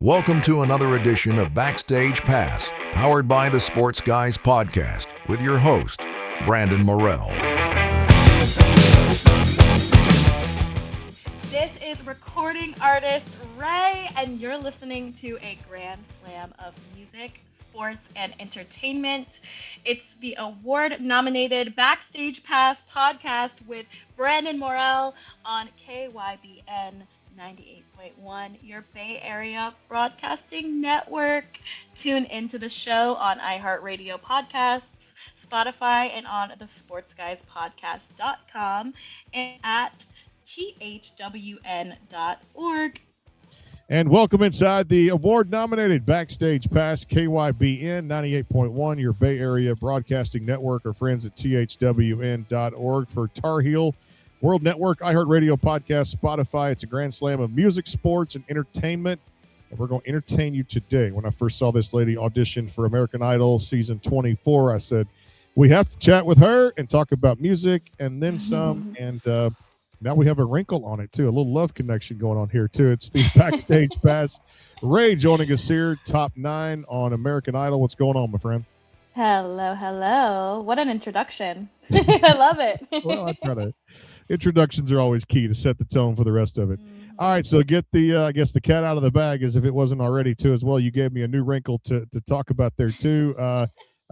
Welcome to another edition of Backstage Pass, powered by the Sports Guys Podcast, with your host, Brandon Morrell. This is recording artist Ray, and you're listening to a grand slam of music, sports, and entertainment. It's the award-nominated Backstage Pass podcast with Brandon Morrell on KYBN 98.1, your Bay Area Broadcasting Network. Tune into the show on iHeartRadio Podcasts, Spotify, and on the sportsguyspodcast.com and at thwn.org. And welcome inside the award-nominated Backstage Pass, KYBN 98.1, your Bay Area Broadcasting Network. Our friends at thwn.org for Tar Heel World Network, iHeartRadio Podcast, Spotify. It's a grand slam of music, sports, and entertainment. And we're going to entertain you today. When I first saw this lady audition for American Idol season 24, I said, we have to chat with her and talk about music and then some. And now we have a wrinkle on it, too. A little love connection going on here, too. It's the Backstage Pass. Ray joining us here, top 9 on American Idol. What's going on, my friend? Hello. What an introduction. I love it. Well, I try to. Introductions are always key to set the tone for the rest of it. All right, so get the, I guess, the cat out of the bag, as if it wasn't already, too, as well. You gave me a new wrinkle to talk about there, too. I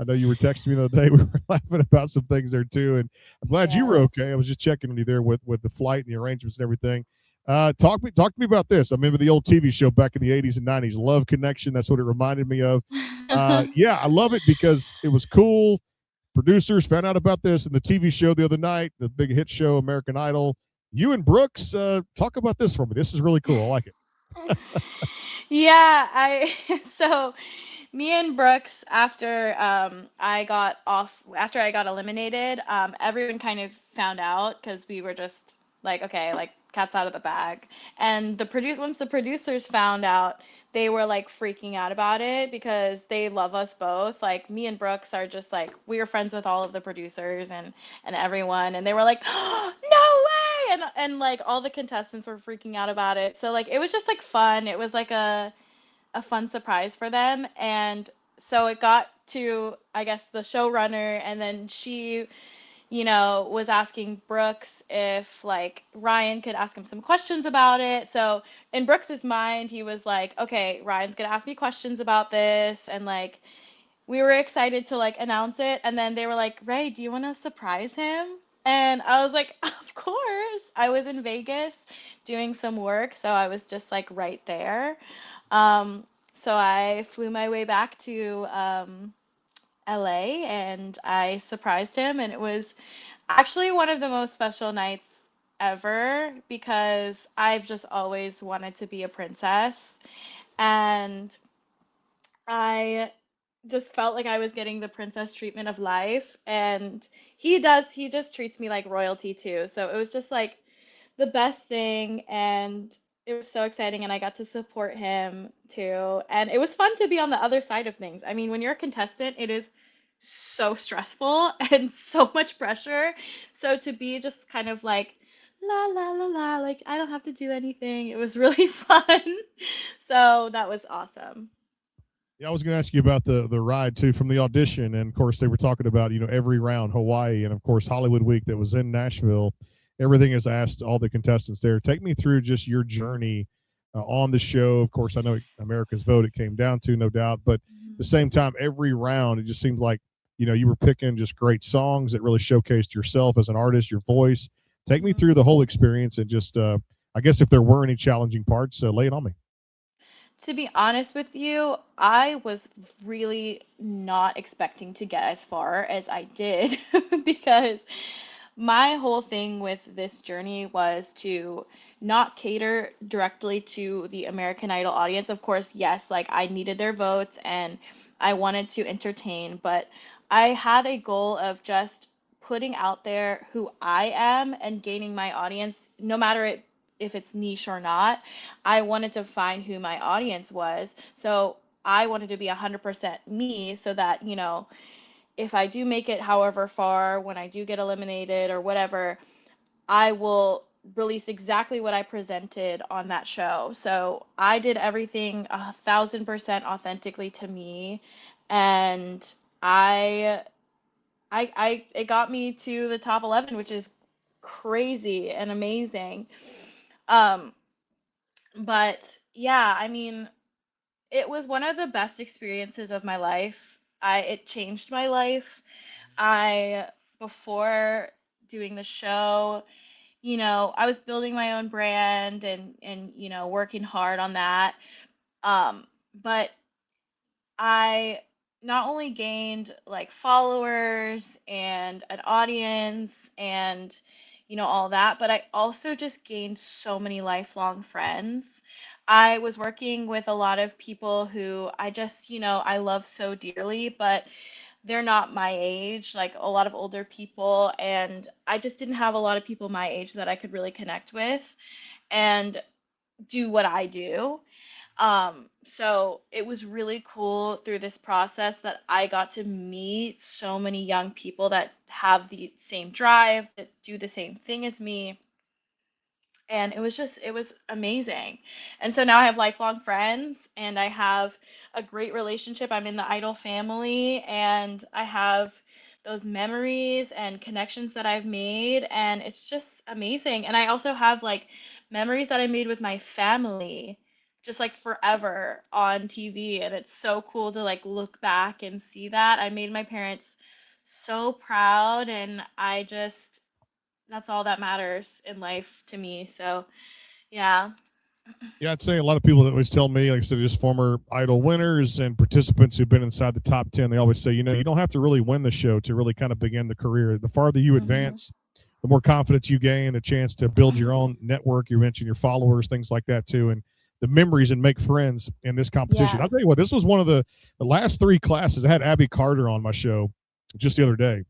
know you were texting me the other day. We were laughing about some things there, too, and I'm glad you were okay. I was just checking on you there with the flight and the arrangements and everything. Talk to me about this. I remember the old TV show back in the 80s and 90s, Love Connection. That's what it reminded me of. Yeah, I love it because it was cool. Producers found out about this in the TV show the other night, the big hit show, American Idol. You and Brooks, talk about this for me. This is really cool. I like it. Yeah, so me and Brooks, after I got eliminated, everyone kind of found out because we were just like, okay, like cat's out of the bag. And once the producers found out, they were like freaking out about it because they love us both. Like me and Brooks are just like, we were friends with all of the producers and everyone, and they were like, oh, no way, and like all the contestants were freaking out about it. So like it was just like fun. It was like a fun surprise for them. And so it got to, I guess, the showrunner, and then she, was asking Brooks if like Ryan could ask him some questions about it. So in Brooks's mind, he was like, okay, Ryan's gonna ask me questions about this, and like we were excited to like announce it. And then they were like, Ray, do you want to surprise him? And I was like, of course. I was in Vegas doing some work, so I was just like right there. So I flew my way back to LA, and I surprised him, and it was actually one of the most special nights ever because I've just always wanted to be a princess, and I just felt like I was getting the princess treatment of life, and he just treats me like royalty too. So it was just like the best thing, and it was so exciting, and I got to support him too. And it was fun to be on the other side of things. I mean, when you're a contestant, it is so stressful and so much pressure. So to be just kind of like la la la la, like I don't have to do anything. It was really fun. So that was awesome. Yeah, I was going to ask you about the ride, too, from the audition. And, of course, they were talking about, every round, Hawaii, and, of course, Hollywood Week that was in Nashville. Everything is asked all the contestants there. Take me through just your journey on the show. Of course, I know America's Vote it came down to, no doubt. But at the same time, every round, it just seemed like, you were picking just great songs that really showcased yourself as an artist, your voice. Take me through the whole experience and just, I guess if there were any challenging parts, lay it on me. To be honest with you, I was really not expecting to get as far as I did because my whole thing with this journey was to not cater directly to the American Idol audience. Of course, yes, like I needed their votes and I wanted to entertain, but I had a goal of just putting out there who I am and gaining my audience, no matter if it's niche or not. I wanted to find who my audience was. So I wanted to be 100% me so that, if I do make it however far, when I do get eliminated or whatever, I will released exactly what I presented on that show. So I did everything 1,000% authentically to me, and I, it got me to the top 11, which is crazy and amazing. Um, but yeah, I mean, it was one of the best experiences of my life. It changed my life. I, before doing the show, I was building my own brand and working hard on that. But I not only gained like followers and an audience and all that, but I also just gained so many lifelong friends. I was working with a lot of people who I just, I love so dearly, but they're not my age, like a lot of older people, and I just didn't have a lot of people my age that I could really connect with and do what I do. So it was really cool through this process that I got to meet so many young people that have the same drive, that do the same thing as me, and it was amazing. And so now I have lifelong friends and I have a great relationship. I'm in the Idol family and I have those memories and connections that I've made, and it's just amazing. And I also have like memories that I made with my family just like forever on TV, and it's so cool to like look back and see that. I made my parents so proud, and I just that's all that matters in life to me. So, yeah. Yeah, I'd say a lot of people that always tell me, like I said, just former Idol winners and participants who've been inside the top 10, they always say, you don't have to really win the show to really kind of begin the career. The farther you advance, the more confidence you gain, the chance to build your own network. You mentioned your followers, things like that too, and the memories and make friends in this competition. Yeah. I'll tell you what, this was one of the last 3 classes. I had Abby Carter on my show just the other day.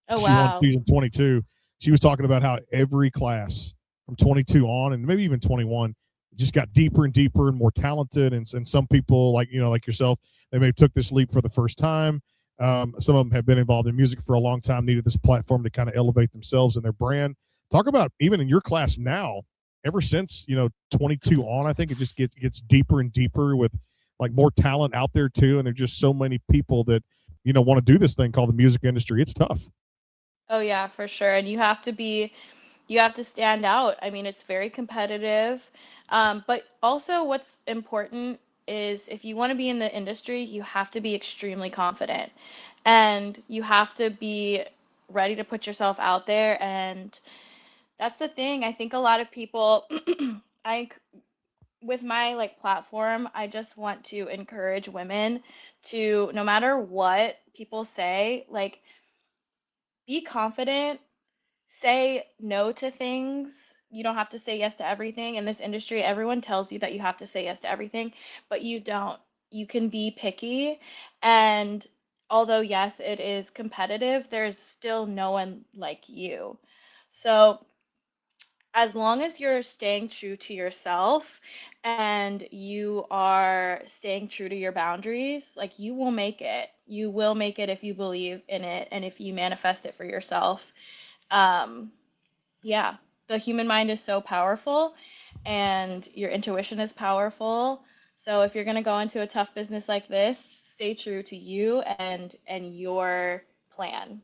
Oh, She won wow. season 22. She was talking about how every class from 22 on, and maybe even 21, just got deeper and deeper and more talented. And some people like yourself, they may have took this leap for the first time. Some of them have been involved in music for a long time, needed this platform to kind of elevate themselves and their brand. Talk about even in your class now, ever since 22 on, I think it just gets deeper and deeper with like more talent out there too. And there's just so many people that want to do this thing called the music industry. It's tough. Oh, yeah, for sure. And you have to stand out. I mean, it's very competitive. But also, what's important is if you want to be in the industry, you have to be extremely confident and you have to be ready to put yourself out there. And that's the thing. I think a lot of people, I, with my like platform, I just want to encourage women to, no matter what people say, like, be confident, say no to things. You don't have to say yes to everything. In this industry, everyone tells you that you have to say yes to everything, but you don't. You can be picky. And although, yes, it is competitive, there's still no one like you. So, as long as you're staying true to yourself and you are staying true to your boundaries, like you will make it. You will make it if you believe in it and if you manifest it for yourself. Um, yeah, the human mind is so powerful and your intuition is powerful. So if you're going to go into a tough business like this, stay true to you and your plan.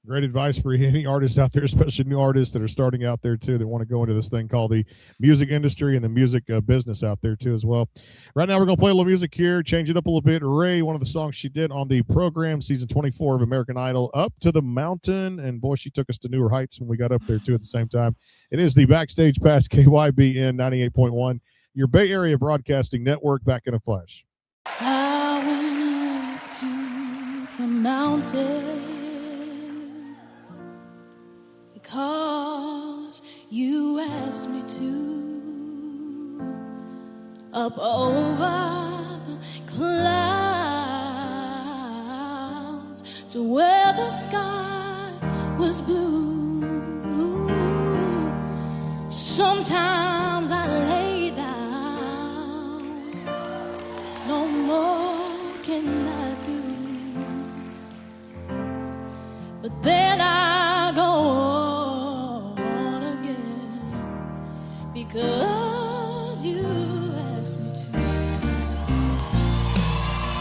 Great advice for any artists out there, especially new artists that are starting out there too, that want to go into this thing called the music industry and the music business out there too as well. Right now we're going to play a little music here, change it up a little bit. Ray, one of the songs she did on the program, season 24 of American Idol, Up to the Mountain. And boy, she took us to newer heights when we got up there too at the same time. It is the Backstage Pass, KYBN 98.1, your Bay Area Broadcasting Network. Back in a flash. I went up to the mountain because you asked me to, up over the clouds to where the sky was blue. Sometimes I lay down, no more can I do, but then I go on again. 'cause you asked me to.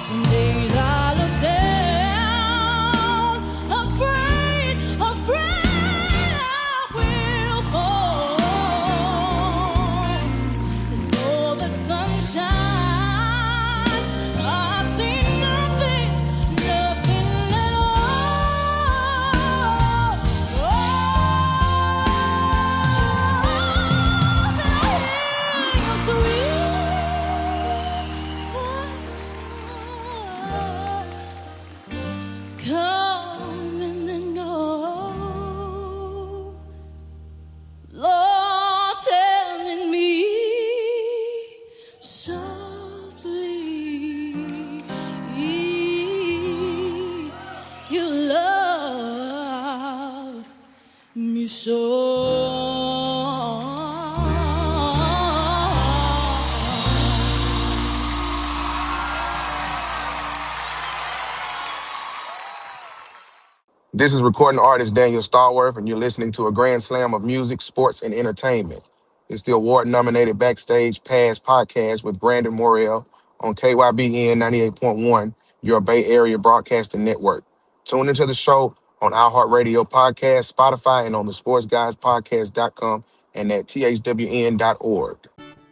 Some days I look down, afraid I will fall. And though the sun shines, I see nothing at all. Coming and go, Lord, telling me softly, you love me so. This is recording artist Daniel Starworth, and you're listening to a grand slam of music, sports, and entertainment. It's the award-nominated Backstage Pass podcast with Brandon Morrell on KYBN 98.1, your Bay Area broadcasting network. Tune into the show on iHeartRadio Podcast, Spotify, and on the sportsguyspodcast.com and at thwn.org.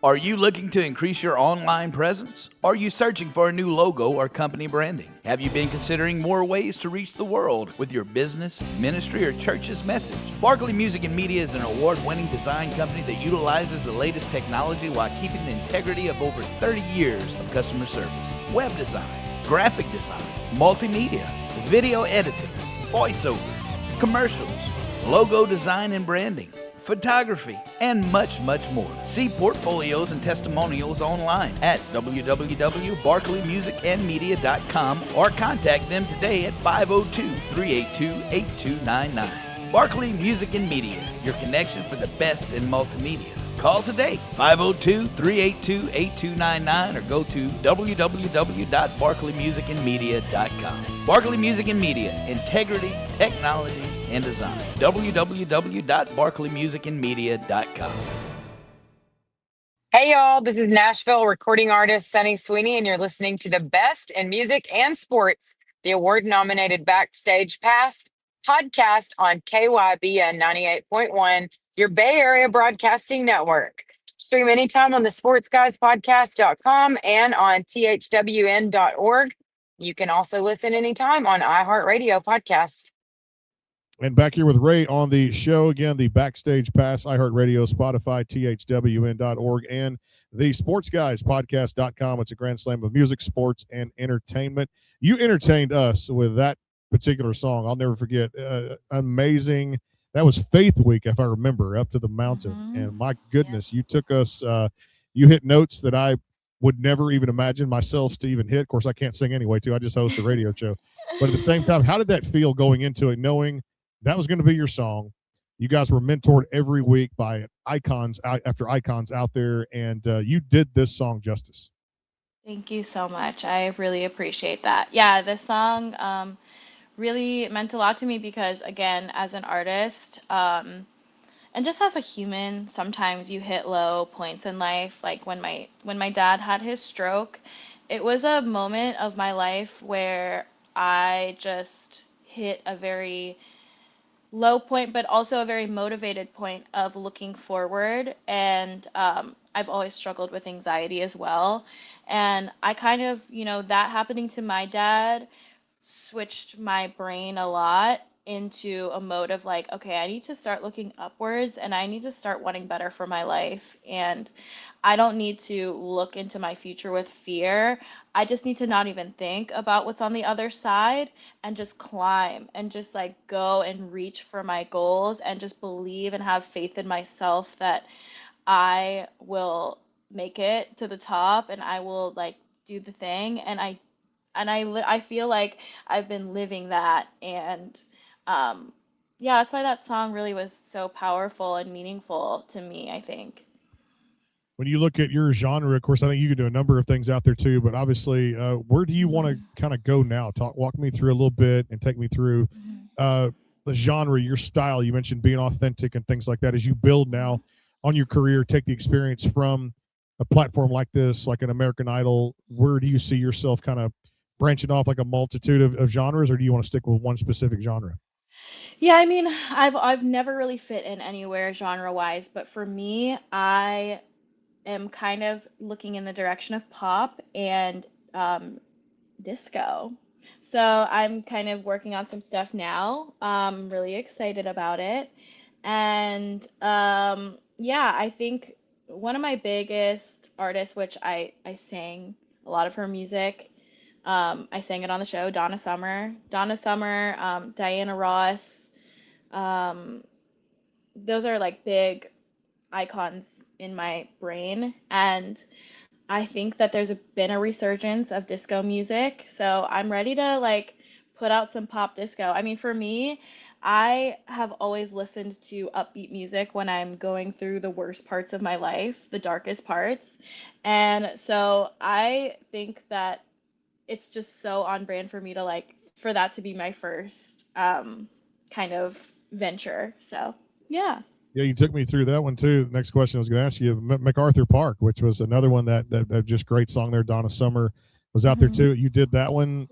Are you looking to increase your online presence? Are you searching for a new logo or company branding? Have you been considering more ways to reach the world with your business, ministry, or church's message? Barkley Music and Media is an award-winning design company that utilizes the latest technology while keeping the integrity of over 30 years of customer service. Web design, graphic design, multimedia, video editing, voiceover, commercials, logo design and branding, photography, and much, much more. See portfolios and testimonials online at www.barkleymusicandmedia.com or contact them today at 502-382-8299. Barkley Music and Media, your connection for the best in multimedia. Call today, 502-382-8299, or go to www.barkleymusicandmedia.com. Barkley Music and Media, integrity, technology, and design. www.barkleymusicandmedia.com. Hey y'all, this is Nashville recording artist Sunny Sweeney, and you're listening to the best in music and sports, the award-nominated Backstage Pass podcast on KYBN 98.1, your Bay Area broadcasting network. Stream anytime on the sportsguyspodcast.com and on thwn.org. You can also listen anytime on iHeartRadio podcast. And back here with Ray on the show again, the Backstage Pass, iHeartRadio, Spotify, thwn.org, and the sportsguyspodcast.com. It's a grand slam of music, sports, and entertainment. You entertained us with that particular song. I'll never forget. Amazing. That was Faith Week, if I remember, Up to the Mountain. Mm-hmm. And my goodness, you took us, you hit notes that I would never even imagine myself to even hit. Of course, I can't sing anyway, too. I just host a radio show. But at the same time, how did that feel going into it, knowing that was going to be your song? You guys were mentored every week by icons after icons out there, and you did this song justice. Thank you so much. I really appreciate that. Yeah, this song really meant a lot to me because, again, as an artist, and just as a human, sometimes you hit low points in life. Like when my dad had his stroke, it was a moment of my life where I just hit a very low point, but also a very motivated point of looking forward. And I've always struggled with anxiety as well. And I kind of, that happening to my dad switched my brain a lot into a mode of like, okay, I need to start looking upwards and I need to start wanting better for my life. And I don't need to look into my future with fear. I just need to not even think about what's on the other side and just climb and just like go and reach for my goals and just believe and have faith in myself that I will make it to the top and I will like do the thing. And I feel like I've been living that. And yeah, that's why that song really was so powerful and meaningful to me, I think. When you look at your genre, of course, I think you can do a number of things out there too, but obviously, where do you want to kind of go now? Walk me through a little bit and take me through the genre, your style. You mentioned being authentic and things like that. As you build now, on your career, take the experience from a platform like this, like an American Idol? Where do you see yourself kind of branching off, like a multitude of genres, or do you want to stick with one specific genre? Yeah, I mean, I've never really fit in anywhere genre-wise, but for me, I am kind of looking in the direction of pop and disco. So I'm kind of working on some stuff now. Really excited about it. And yeah, I think one of my biggest artists, which I sang a lot of her music. I sang it on the show, Donna Summer. Donna Summer, Diana Ross. Um, those are like big icons in my brain. And I think that been a resurgence of disco music, so I'm ready to like put out some pop disco. I mean, for me, I have always listened to upbeat music when I'm going through the worst parts of my life, the darkest parts. And so I think that it's just so on brand for me to like for that to be my first kind of venture. So, yeah. Yeah, you took me through that one too. The next question I was going to ask you, MacArthur Park, which was another one that just great song there. Donna Summer was out there Hmm. too. You did that one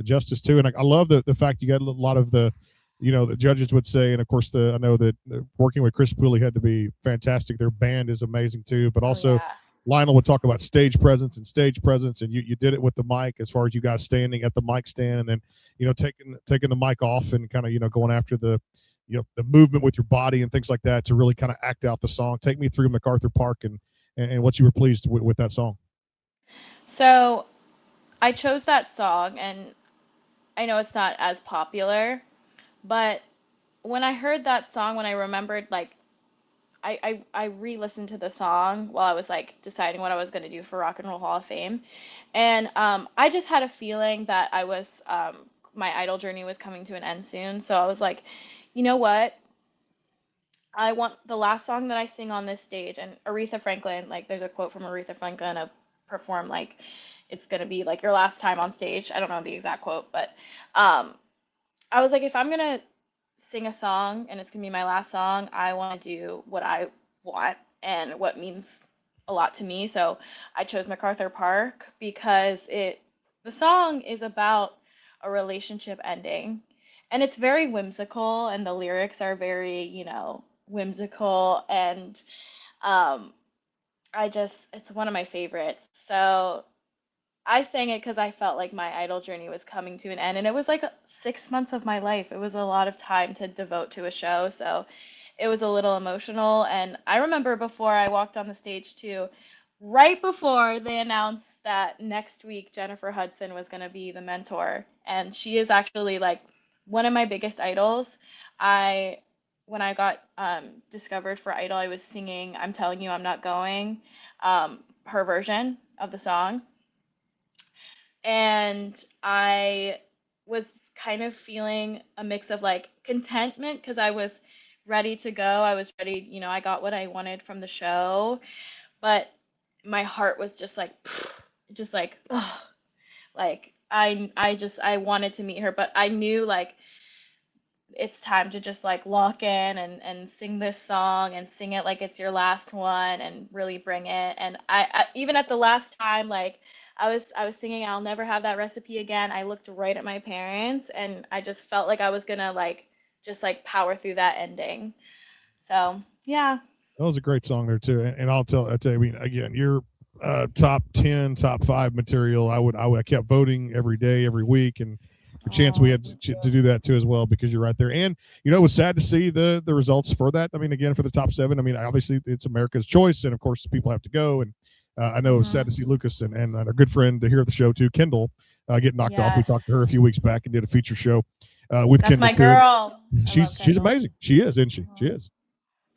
justice too, and I love the fact you got a lot of the, the judges would say, and of course I know that working with Chris Pooley had to be fantastic. Their band is amazing too, but Oh also yeah. Lionel would talk about stage presence, and you did it with the mic as far as you guys standing at the mic stand, and then taking the mic off and kind of going after the movement with your body and things like that to really kind of act out the song. Take me through MacArthur Park and what you were pleased with that song. So I chose that song, and I know it's not as popular, but when I heard that song, when I remembered, like, I re-listened to the song while I was like deciding what I was going to do for Rock and Roll Hall of Fame, and I just had a feeling that my idol journey was coming to an end soon. So I was like, you know what? I want the last song that I sing on this stage, and Aretha Franklin, like, there's a quote from Aretha Franklin to perform like it's gonna be like your last time on stage. I don't know the exact quote, but um, I was like, if I'm gonna sing a song and it's gonna be my last song, I want to do what I want and what means a lot to me. So I chose MacArthur Park because the song is about a relationship ending, and it's very whimsical, and the lyrics are very, whimsical, and um, it's one of my favorites. So I sang it because I felt like my idol journey was coming to an end, and it was like 6 months of my life. It was a lot of time to devote to a show, so it was a little emotional. And I remember before I walked on the stage too, right before they announced that next week Jennifer Hudson was going to be the mentor, and she is actually like one of my biggest idols. I When I got discovered for Idol, I was singing "I'm Telling You I'm Not Going," her version of the song, and I was kind of feeling a mix of like contentment because I was ready to go. I was ready, I got what I wanted from the show, but my heart was just like, just like, ugh, like I wanted to meet her, but I knew like it's time to just like lock in and sing this song and sing it like it's your last one and really bring it. And I even at the last time, like I was singing I'll never have that recipe again. I looked right at my parents and I just felt like I was gonna like just like power through that ending. So yeah. That was a great song there too, and I tell you, I mean, again, your top 10, top 5 material. I kept voting every day, every week, and a chance we Oh, had thank to you. do that too as well because you're right there. And it was sad to see the results for that. I mean, again, for the top 7. I mean, obviously it's America's choice, and of course people have to go. And I know it was sad to Mhm. see Lucas and our good friend here at the show too, Kendall, get knocked off. We Yes. talked to her a few weeks back and did a feature show with That's Kendall my too. girl. I love She's Kendall. amazing. She is, isn't she? She Mhm. is.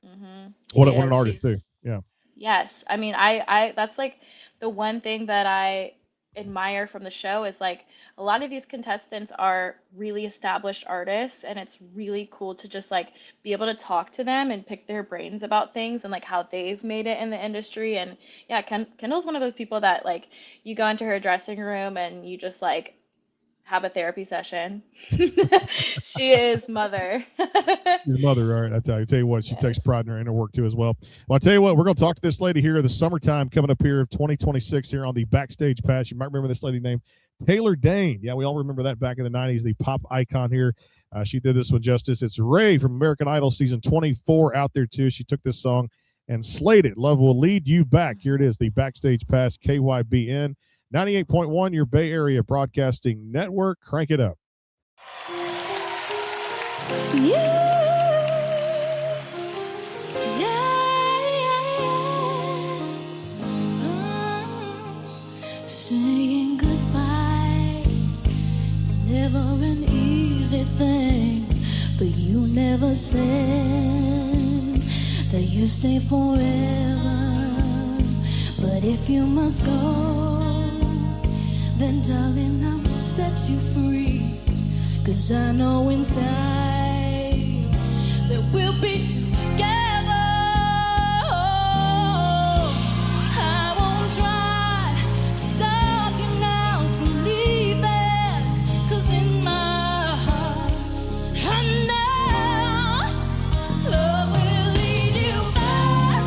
Mhm. She What an is. artist too. She's Yeah. Yes, I mean, I that's like the one thing that I admire from the show is like a lot of these contestants are really established artists, and it's really cool to just like be able to talk to them and pick their brains about things and like how they've made it in the industry. And yeah, Kendall's one of those people that like you go into her dressing room and you just like have a therapy session. She is mother. Your mother, all right. I tell you what, she takes pride in her inner work too as well. Well, I tell you what, we're going to talk to this lady here. The summertime coming up here of 2026 here on the Backstage Pass. You might remember this lady named Taylor Dane. Yeah, we all remember that back in the 90s, the pop icon here. She did this one justice. It's Ray from American Idol season 24 out there too. She took this song and slayed it. Love will lead you back. Here it is, the Backstage Pass, KYBN 98.1, your Bay Area Broadcasting Network. Crank it up. You, yeah, saying goodbye is never an easy thing, but you never said that you stay forever. But if you must go, then darling, I'll set you free. 'Cause I know inside that we'll be together. I won't try to stop you now from leaving. 'Cause in my heart, I know love will lead you back.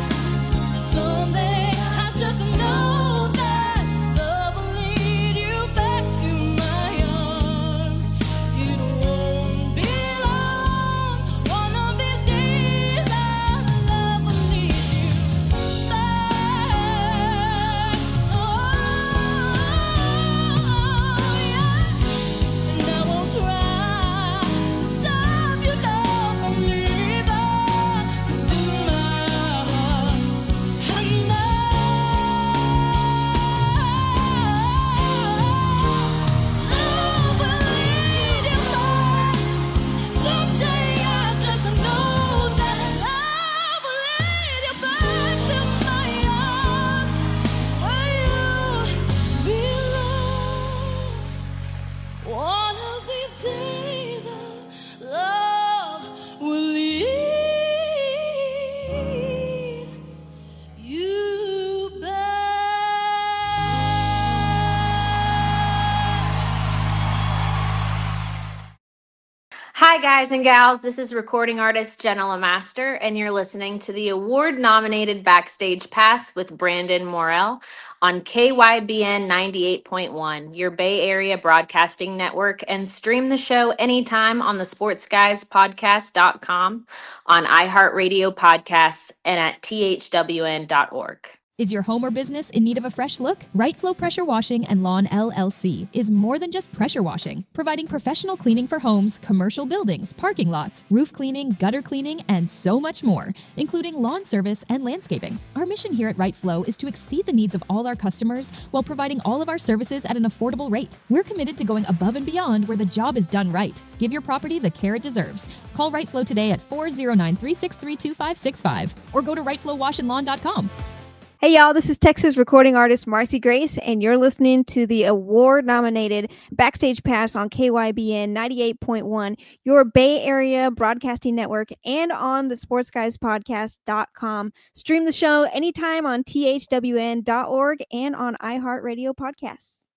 Someday I just know that love will lead you back to my arms. It won't be long. One of these days, our love will lead you back. Oh, yeah. And I won't try to stop you now from leaving. 'Cause in my heart, I know love will lead you back. Someday I just know that love will lead you back to my arms where you belong. One of these days, love will lead you back. Hi, guys and gals. This is recording artist Jenna Lamaster, and you're listening to the award-nominated Backstage Pass with Brandon Morell on KYBN 98.1, your Bay Area Broadcasting Network, and stream the show anytime on the sportsguyspodcast.com, on iHeartRadio Podcasts, and at thwn.org. Is your home or business in need of a fresh look? Right Flow Pressure Washing and Lawn LLC is more than just pressure washing, providing professional cleaning for homes, commercial buildings, parking lots, roof cleaning, gutter cleaning, and so much more, including lawn service and landscaping. Our mission here at Right Flow is to exceed the needs of all our customers while providing all of our services at an affordable rate. We're committed to going above and beyond where the job is done right. Give your property the care it deserves. Call Right Flow today at 409-363-2565 or go to rightflowwashandlawn.com. Hey y'all, this is Texas recording artist Marcy Grace, and you're listening to the award-nominated Backstage Pass on KYBN 98.1, your Bay Area Broadcasting Network, and on the sportsguyspodcast.com. Stream the show anytime on thwn.org and on iHeartRadio Podcasts.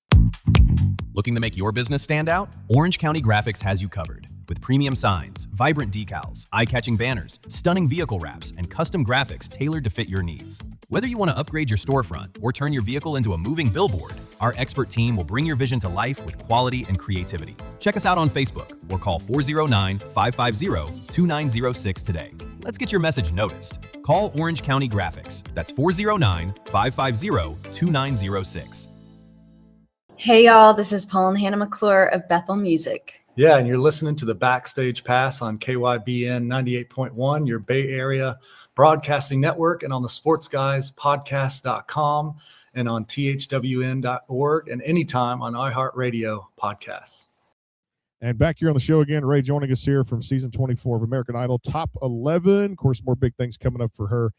Looking to make your business stand out? Orange County Graphics has you covered. With premium signs, vibrant decals, eye-catching banners, stunning vehicle wraps, and custom graphics tailored to fit your needs. Whether you want to upgrade your storefront or turn your vehicle into a moving billboard, our expert team will bring your vision to life with quality and creativity. Check us out on Facebook or call 409-550-2906 today. Let's get your message noticed. Call Orange County Graphics. That's 409-550-2906. Hey y'all, this is Paul and Hannah McClure of Bethel Music. Yeah, and you're listening to the Backstage Pass on KYBN 98.1, your Bay Area Broadcasting Network, and on the sportsguyspodcast.com and on thwn.org, and anytime on iHeartRadio podcasts. And back here on the show again, Ray joining us here from season 24 of American Idol, top 11. Of course, more big things coming up for her.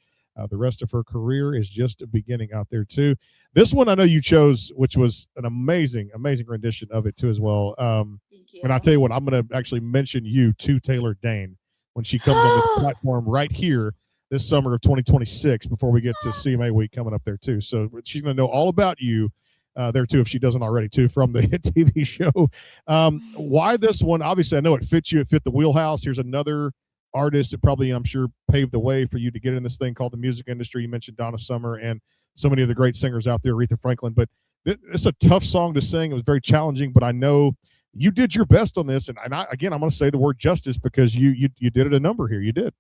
The rest of her career is just beginning out there, too. This one I know you chose, which was an amazing, amazing rendition of it, too, as well. Thank you. And I'll tell you what, I'm going to actually mention you to Taylor Dane when she comes on this platform right here this summer of 2026 before we get to CMA week coming up there, too. So she's going to know all about you there too, if she doesn't already too, from the hit TV show. Why this one? Obviously, I know it fits you. It fit the wheelhouse. Here's another artist that probably, I'm sure, paved the way for you to get in this thing called the music industry. You mentioned Donna Summer and so many of the great singers out there, Aretha Franklin. But it's a tough song to sing. It was very challenging, but I know you did your best on this. And again, I'm going to say the word justice because you did it a number here. You did.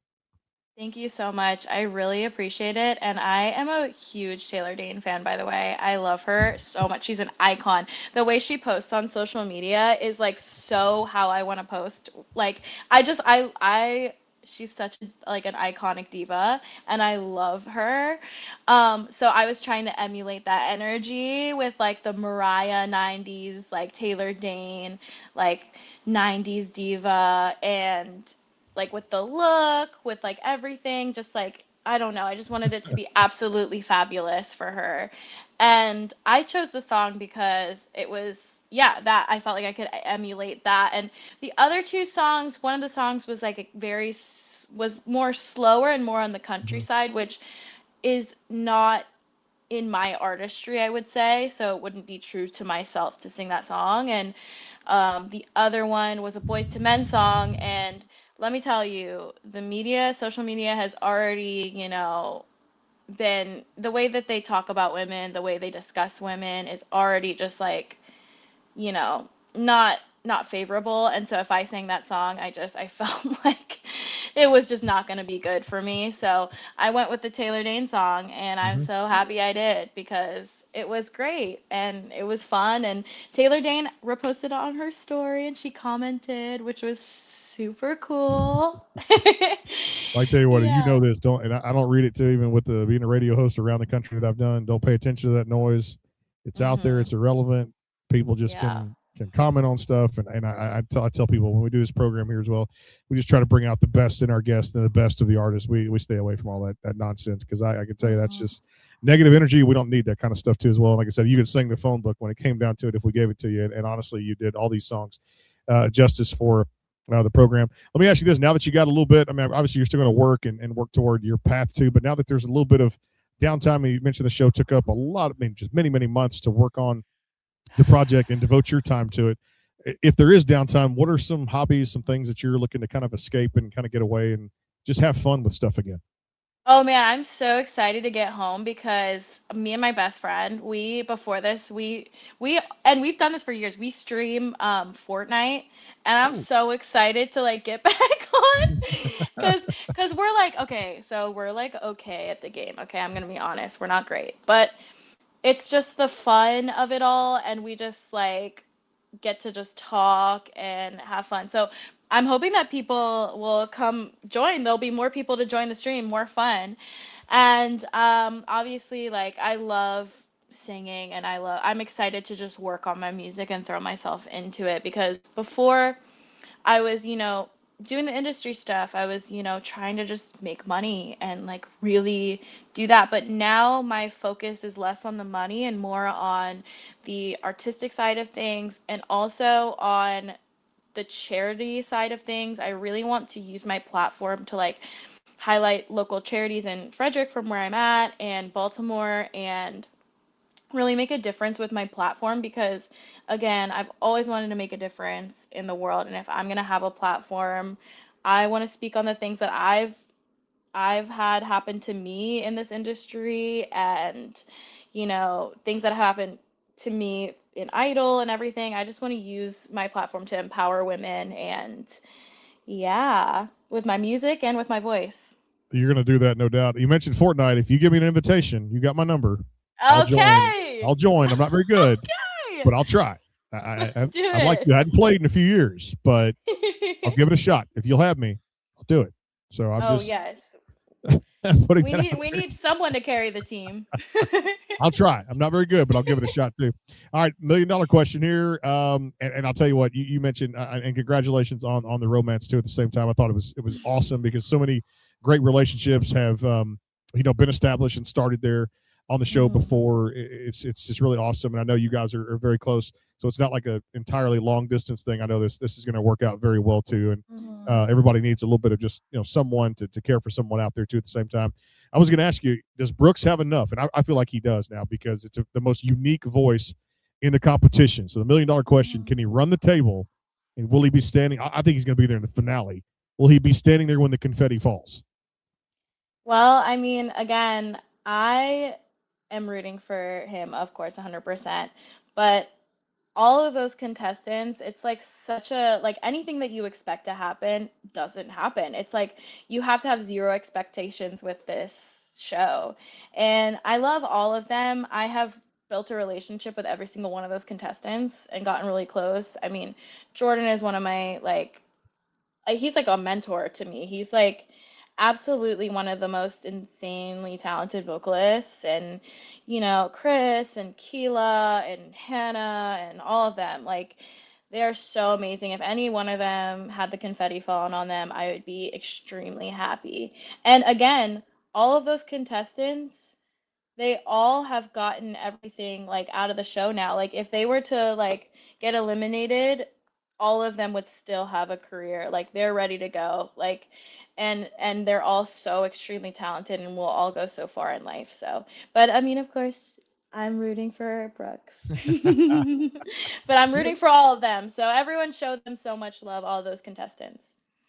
Thank you so much. I really appreciate it. And I am a huge Taylor Dane fan, by the way. I love her so much. She's an icon. The way she posts on social media is like so how I want to post. Like she's such like an iconic diva and I love her. So I was trying to emulate that energy with like the Mariah 90s, like Taylor Dane, like 90s diva, and like with the look, with like everything, just like, I don't know, I just wanted it to be absolutely fabulous for her. And I chose the song because it was, yeah, that I felt like I could emulate that. And the other two songs, one of the songs was like was more slower and more on the countryside, which is not in my artistry, I would say. So it wouldn't be true to myself to sing that song. And the other one was a Boys to Men song, and let me tell you, the media, social media has already, been the way that they talk about women, the way they discuss women is already just like, you know, not favorable. And so if I sang that song, I felt like it was just not going to be good for me. So I went with the Taylor Dane song, and I'm so happy I did because it was great and it was fun. And Taylor Dane reposted it on her story and she commented, which was super cool. I tell you what, you know Yeah. this, and I don't read it too, even with being a radio host around the country that I've done. Don't pay attention to that noise. It's out there. It's irrelevant. People just Yeah. can comment on stuff, and I tell people when we do this program here as well, we just try to bring out the best in our guests and the best of the artists. We stay away from all that nonsense because I can tell you that's just negative energy. We don't need that kind of stuff too as well. Like I said, you could sing the phone book when it came down to it if we gave it to you, and honestly, you did all these songs justice for the program. Let me ask you this: now that you got a little bit, I mean, obviously you're still going to work and work toward your path too, but now that there's a little bit of downtime, and you mentioned the show took up a lot of, I mean, just many months to work on the project and devote your time to it. If there is downtime, what are some hobbies, some things that you're looking to kind of escape and kind of get away and just have fun with stuff again? Oh man, I'm so excited to get home because me and my best friend, we before this, and we've done this for years. We stream Fortnite, and I'm Oh. so excited to like get back on cuz we're like okay, so we're like okay at the game. Okay, I'm going to be honest, we're not great. But it's just the fun of it all, and we just like get to just talk and have fun. So I'm hoping that people will come join. There'll be more people to join the stream, more fun. And obviously, like I love singing, and I'm excited to just work on my music and throw myself into it because before I was, doing the industry stuff. I was, trying to just make money and like really do that. But now my focus is less on the money and more on the artistic side of things and also on the charity side of things. I really want to use my platform to like highlight local charities in Frederick from where I'm at and Baltimore and really make a difference with my platform because again, I've always wanted to make a difference in the world, and if I'm going to have a platform, I want to speak on the things that I've had happen to me in this industry and things that happen to me in Idol and everything. I just want to use my platform to empower women and yeah, with my music and with my voice. You're going to do that, no doubt. You mentioned Fortnite. If you give me an invitation, you got my number. I'll join. Okay. I'll join. I'm not very good, Okay. but I'll try. Let's do I'm like it. you. I hadn't played in a few years, but I'll give it a shot. If you'll have me, I'll do it. So I'm Oh just yes. putting We that need out we there. need someone to carry the team. I'll try. I'm not very good, but I'll give it a shot too. All right, $1 million question here. And I'll tell you what you mentioned, and congratulations on the romance too. At the same time, I thought it was awesome because so many great relationships have been established and started there on the show before. It's just really awesome, and I know you guys are very close. So it's not like a entirely long distance thing. I know this is going to work out very well too, and everybody needs a little bit of just someone to care for someone out there too at the same time. I was going to ask you, does Brooks have enough? And I feel like he does now because it's the most unique voice in the competition. So the $1 million question: can he run the table, and will he be standing? I think he's going to be there in the finale. Will he be standing there when the confetti falls? Well, I mean, again, I am rooting for him, of course, 100%. But all of those contestants, it's like such a like anything that you expect to happen doesn't happen. It's like you have to have zero expectations with this show. And I love all of them. I have built a relationship with every single one of those contestants and gotten really close. I mean, Jordan is one of my he's like a mentor to me. He's like absolutely one of the most insanely talented vocalists. And, Chris and Keela and Hannah and all of them, like, they are so amazing. If any one of them had the confetti falling on them, I would be extremely happy. And again, all of those contestants, they all have gotten everything like out of the show now. Like if they were to like get eliminated, all of them would still have a career. Like they're ready to go. Like and they're all so extremely talented and will all go so far in life. So, but I mean, of course, I'm rooting for Brooks. But I'm rooting for all of them. So everyone showed them so much love, all those contestants.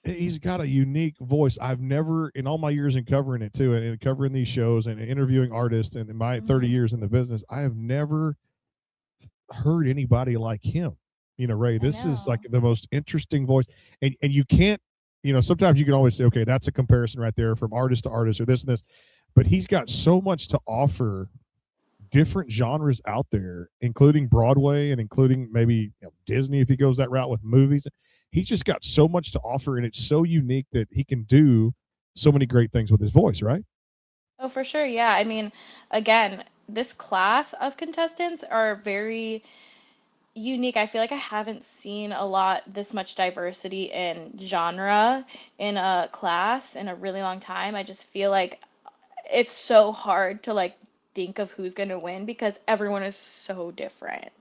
He's got a unique voice. I've never, in all my years in covering it too, and covering these shows and interviewing artists, and in my 30 years in the business, I have never heard anybody like him. Ray, this is like the most interesting voice, and you can't, sometimes you can always say, okay, that's a comparison right there from artist to artist or this and this, but he's got so much to offer different genres out there, including Broadway and including maybe Disney if he goes that route with movies. He's just got so much to offer, and it's so unique that he can do so many great things with his voice, right? Oh, for sure. Yeah. I mean, again, this class of contestants are very unique. I feel like I haven't seen a lot this much diversity in genre in a class in a really long time. I just feel like it's so hard to like think of who's going to win because everyone is so different.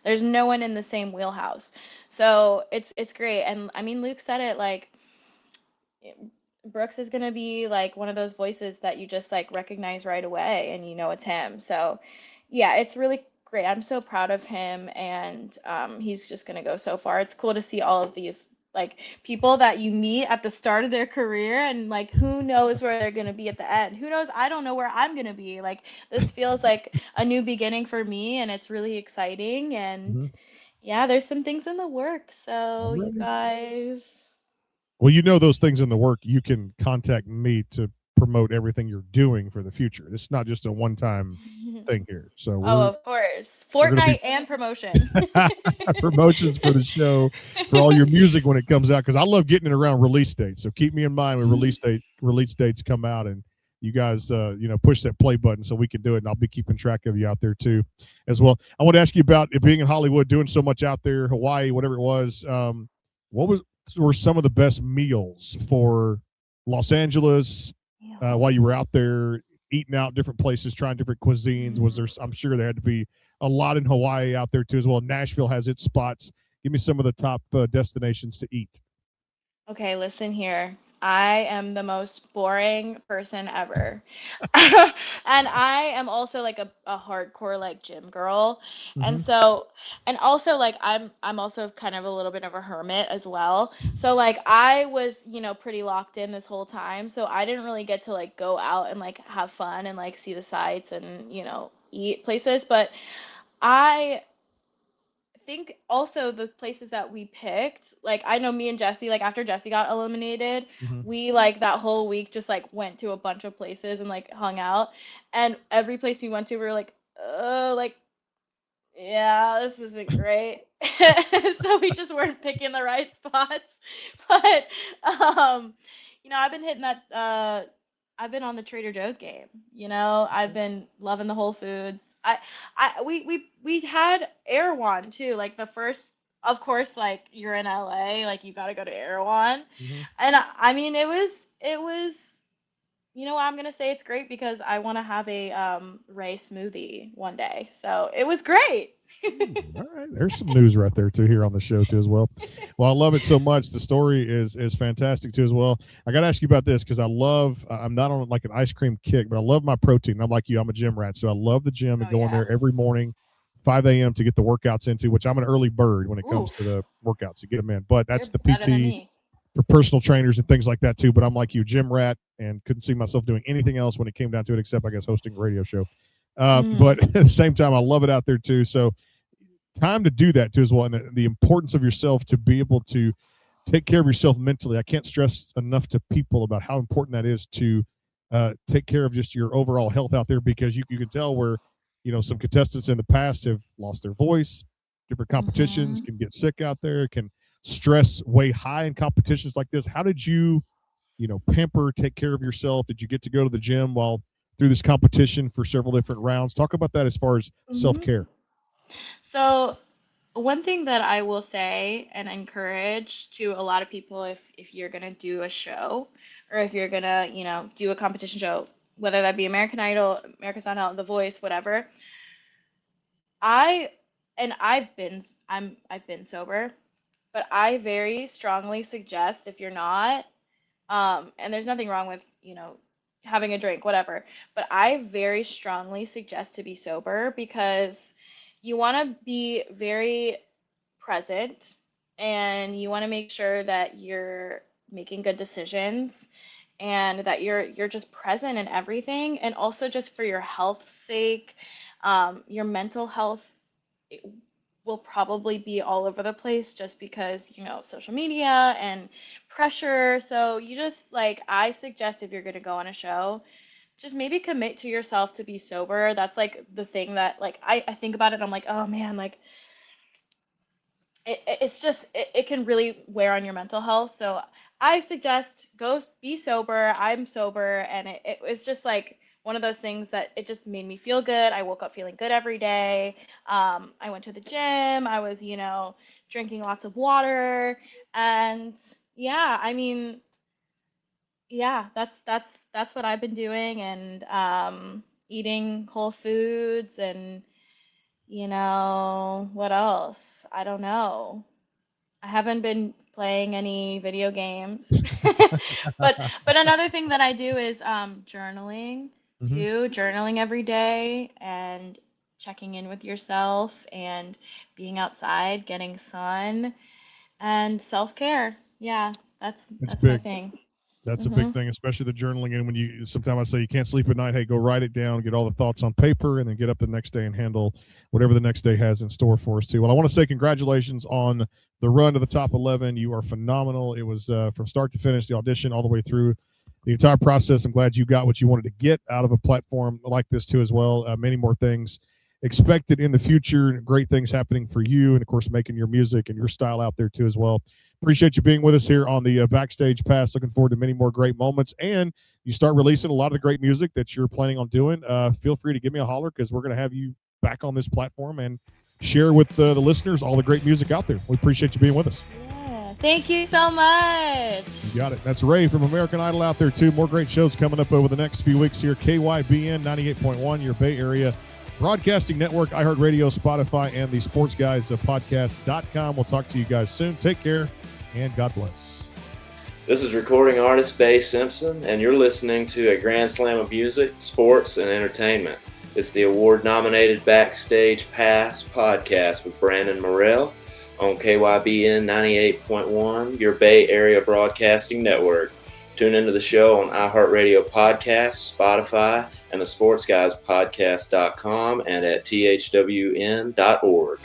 There's no one in the same wheelhouse. So it's great. And I mean, Luke said it like Brooks is going to be like one of those voices that you just like recognize right away and you know it's him. So yeah, it's really great. I'm so proud of him and he's just going to go so far. It's cool to see all of these like people that you meet at the start of their career and like who knows where they're going to be at the end. Who knows? I don't know where I'm going to be. Like this feels like a new beginning for me and it's really exciting and yeah, there's some things in the works. So you guys. Well, those things in the work, you can contact me to promote everything you're doing for the future. This is not just a one-time thing here. So of course. Fortnite and promotion. Promotions for the show, for all your music when it comes out, because I love getting it around release dates. So keep me in mind when release dates come out, and you guys push that play button so we can do it, and I'll be keeping track of you out there too as well. I want to ask you about it being in Hollywood, doing so much out there, Hawaii, whatever it was. What were some of the best meals for Los Angeles while you were out there eating out different places, trying different cuisines? Was there? I'm sure there had to be a lot in Hawaii out there too as well. Nashville has its spots. Give me some of the top destinations to eat. Okay, listen here. I am the most boring person ever. And I am also like a hardcore like gym girl. And so and also like I'm also kind of a little bit of a hermit as well. So like I was, pretty locked in this whole time. So I didn't really get to like go out and like have fun and like see the sights and, eat places, but I think also the places that we picked, like I know me and Jesse, like after Jesse got eliminated, we like that whole week just like went to a bunch of places and like hung out. And every place we went to, we were like, like, yeah, this isn't great. So we just weren't picking the right spots. But I've been hitting that I've been on the Trader Joe's game, I've been loving the Whole Foods. We had Erewhon too, like the first, of course, like you're in LA, like you got to go to Erewhon. And I mean, it was, I'm gonna say it's great because I want to have a Ray smoothie one day. So it was great. All right, there's some news right there too here on the show too as well. Well, I love it so much. The story is fantastic too as well. I got to ask you about this because I'm not on like an ice cream kick, but I love my protein. I'm like you, I'm a gym rat, so I love the gym and going there every morning, 5 a.m. to get the workouts into, which I'm an early bird when it comes Oof. to the workouts to get them in. But that's You're the better than PT me. for personal trainers and things like that too. But I'm like you, gym rat, and couldn't see myself doing anything else when it came down to it, except I guess hosting a radio show. But at the same time, I love it out there too. So time to do that too as well. And the importance of yourself to be able to take care of yourself mentally. I can't stress enough to people about how important that is to take care of just your overall health out there, because you can tell where, some contestants in the past have lost their voice, different competitions, can get sick out there, can stress way high in competitions like this. How did you, pamper, take care of yourself? Did you get to go to the gym while through this competition for several different rounds? Talk about that as far as self-care. So one thing that I will say and encourage to a lot of people, if you're gonna do a show, or if you're gonna, do a competition show, whether that be American Idol, America's Got Talent, The Voice, whatever, I've been sober, but I very strongly suggest, if you're not, and there's nothing wrong with, having a drink, whatever, but I very strongly suggest to be sober, because you want to be very present, and you want to make sure that you're making good decisions, and that you're just present in everything, and also just for your health's sake, your mental health will probably be all over the place, just because, social media and pressure. So you just, I suggest, if you're going to go on a show, just maybe commit to yourself to be sober. That's like the thing that, I think about it. I'm like, oh man, it's just, it can really wear on your mental health. So I suggest go be sober. I'm sober, and it was just one of those things that it just made me feel good. I woke up feeling good every day. I went to the gym. I was, drinking lots of water, and yeah, I mean, yeah, that's what I've been doing, and eating whole foods, and what else? I don't know. I haven't been playing any video games. But another thing that I do is journaling too, journaling every day, and checking in with yourself, and being outside, getting sun, and self-care. Yeah, that's my big. thing. That's a big thing, especially the journaling. And when sometimes I say you can't sleep at night, hey, go write it down, get all the thoughts on paper, and then get up the next day and handle whatever the next day has in store for us too. Well, I want to say congratulations on the run to the top 11. You are phenomenal. It was from start to finish, the audition all the way through the entire process. I'm glad you got what you wanted to get out of a platform like this too as well. Many more things expected in the future, great things happening for you, and of course making your music and your style out there too as well. Appreciate you being with us here on the Backstage Pass. Looking forward to many more great moments, and you start releasing a lot of the great music that you're planning on doing. Feel free to give me a holler, because we're going to have you back on this platform and share with the listeners all the great music out there. We appreciate you being with us. Yeah, thank you so much. You got it. That's Ray from American Idol out there too. More great shows coming up over the next few weeks here. KYBN 98.1, your Bay Area Broadcasting Network, iHeartRadio, Spotify, and the Sports Guys Podcast.com. We'll talk to you guys soon. Take care, and God bless. This is recording artist Bay Simpson, and you're listening to a grand slam of music, sports, and entertainment. It's the award-nominated Backstage Pass podcast with Brandon Morrell on KYBN 98.1, your Bay Area Broadcasting Network. Tune into the show on iHeartRadio Podcasts, Spotify, and the Sports Guys Podcast.com, and at thwn.org.